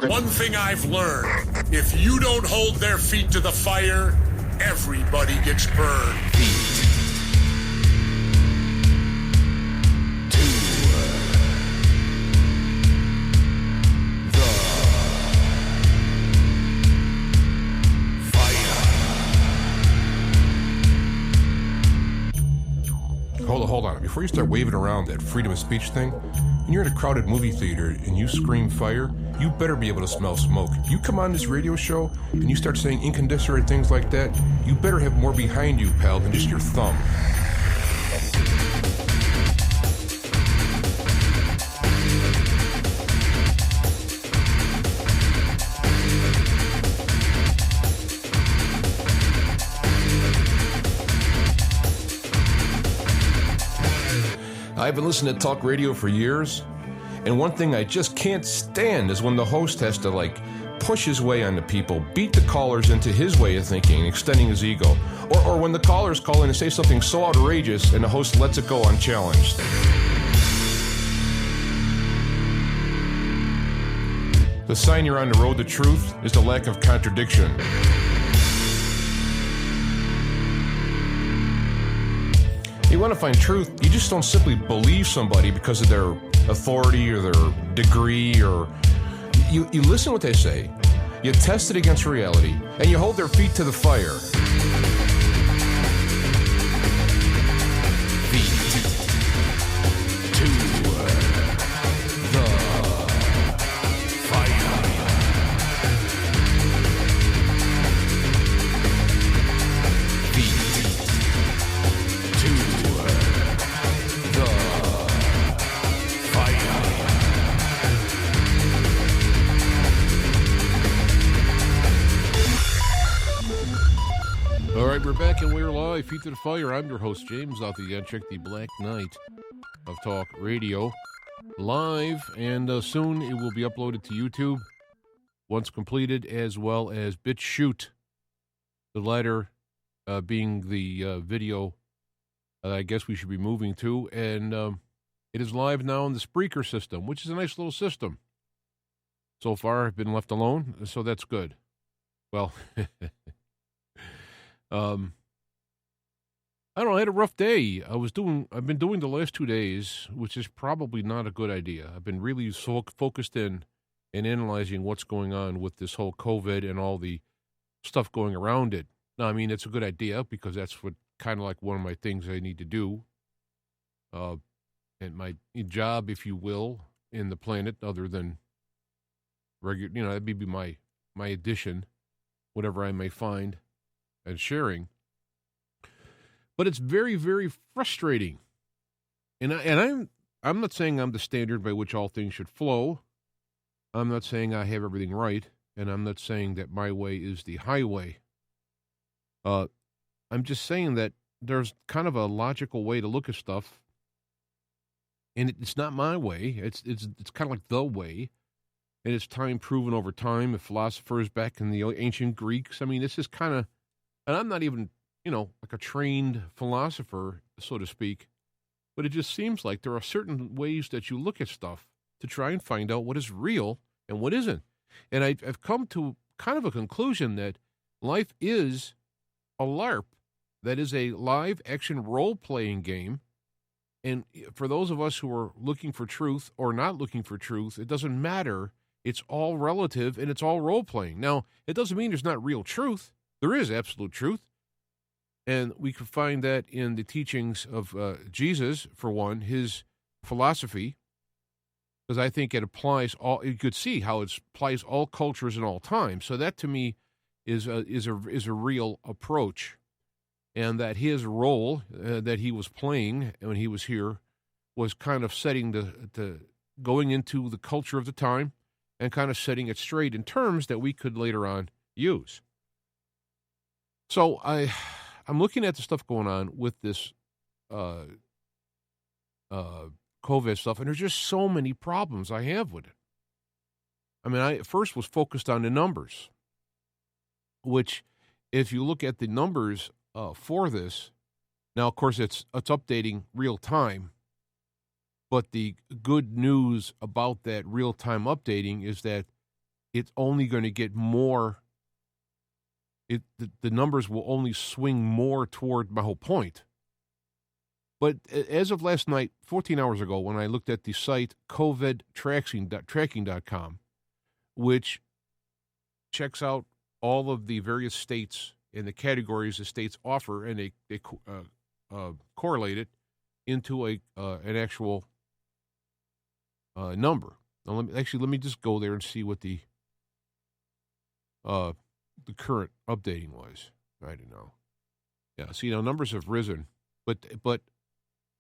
One thing I've learned, if you don't hold their feet to the fire, everybody gets burned. Hold on. Before you start waving around that freedom of speech thing, when you're at a crowded movie theater and you scream fire, you better be able to smell smoke. You come on this radio show and you start saying inconsiderate things like that, you better have more behind you, pal, than just your thumb. I've been listening to talk radio for years, and one thing I just can't stand is when the host has to, push his way on the people, beat the callers into his way of thinking, extending his ego, or when the callers call in and say something so outrageous and the host lets it go unchallenged. The sign you're on the road to truth is the lack of contradiction. You want to find truth, you just don't simply believe somebody because of their authority or their degree, or you listen to what they say, you test it against reality, and you hold their feet to the fire. We're back and we're live. Feet to the fire. I'm your host, James. Out the check the Black Knight of Talk Radio live, and soon it will be uploaded to YouTube once completed, as well as BitChute, the latter being the video that I guess we should be moving to, and it is live now in the Spreaker system, which is a nice little system. So far, I've been left alone, so that's good. Well, I don't know, I had a rough day. I've been doing the last 2 days, which is probably not a good idea. I've been really focused in and analyzing what's going on with this whole COVID and all the stuff going around it. Now, I mean, it's a good idea because that's what kind of like one of my things I need to do. And my job, if you will, in the planet, other than regular, that'd be my addition, whatever I may find and sharing. But it's very, very frustrating. And I'm not saying I'm the standard by which all things should flow. I'm not saying I have everything right, and I'm not saying that my way is the highway. I'm just saying that there's kind of a logical way to look at stuff, and it's not my way. It's kind of like the way, and it's time proven over time. The philosophers back in the ancient Greeks. I mean, this is kind of, and I'm not even, like a trained philosopher, so to speak, but it just seems like there are certain ways that you look at stuff to try and find out what is real and what isn't. And I've come to kind of a conclusion that life is a LARP. That is a live action role-playing game. And for those of us who are looking for truth or not looking for truth, it doesn't matter. It's all relative and it's all role-playing. Now, it doesn't mean there's not real truth. There is absolute truth. And we can find that in the teachings of Jesus, for one, his philosophy, because I think it applies all. You could see how it applies all cultures and all times. So that to me is a real approach, and that his role that he was playing when he was here was kind of setting the going into the culture of the time and kind of setting it straight in terms that we could later on use. So I'm looking at the stuff going on with this COVID stuff, and there's just so many problems I have with it. I mean, I first was focused on the numbers, which, if you look at the numbers for this, now, of course, it's updating real time, But the good news about that real-time updating is that it's only going to get more. The numbers will only swing more toward my whole point. But as of last night, 14 hours ago, when I looked at the site covidtracking.com, which checks out all of the various states and the categories the states offer, and they correlate it into an actual number. Now, let me just go there and see what the current updating was. I don't know. Yeah, see, now numbers have risen, but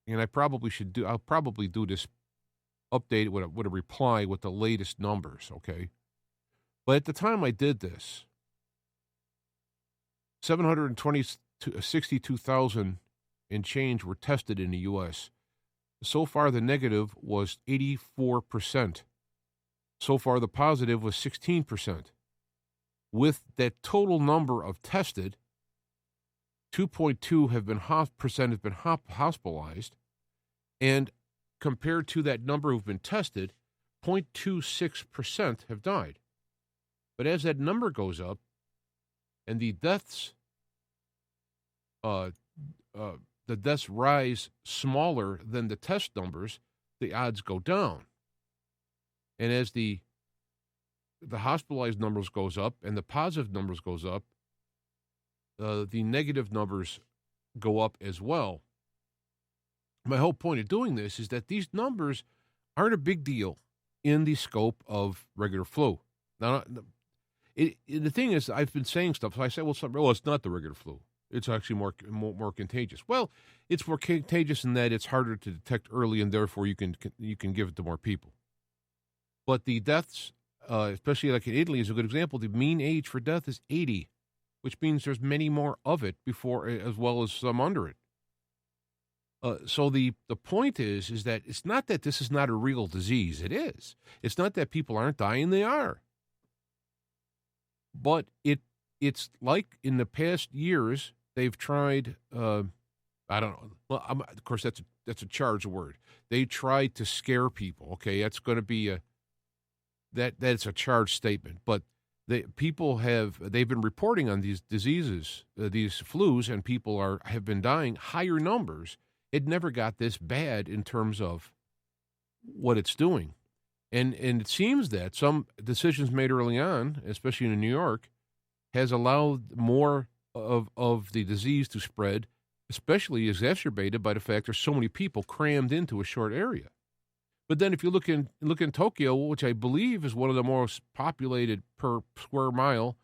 and I'll probably do this update with a reply with the latest numbers, okay? But at the time I did this, 762,000 and change were tested in the U.S. So far, the negative was 84%. So far, the positive was 16%. With that total number of tested, 2.2% have been hospitalized, and compared to that number who've been tested, 0.26% have died. But as that number goes up, and the deaths rise smaller than the test numbers, the odds go down. And as the hospitalized numbers goes up and the positive numbers goes up, the negative numbers go up as well. My whole point of doing this is that these numbers aren't a big deal in the scope of regular flu. Now, the thing is, I've been saying stuff. So I say, well, it's not the regular flu. It's actually more contagious. Well, it's more contagious in that it's harder to detect early, and therefore you can give it to more people. But the deaths, especially like in Italy, is a good example. The mean age for death is 80, which means there's many more of it before, as well as some under it. So the point is that it's not that this is not a real disease. It is. It's not that people aren't dying. They are. But it's like in the past years, they've tried, I don't know. Well, of course, that's a charged word. They tried to scare people. Okay, that's going to be that's a charged statement. But they've been reporting on these diseases, these flus, and people have been dying higher numbers. It never got this bad in terms of what it's doing. And it seems that some decisions made early on, especially in New York, has allowed more of the disease to spread, especially exacerbated by the fact there's so many people crammed into a short area. But then if you look in Tokyo, which I believe is one of the most populated per square mile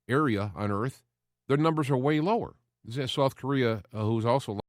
area on Earth, their numbers are way lower. South Korea, who's also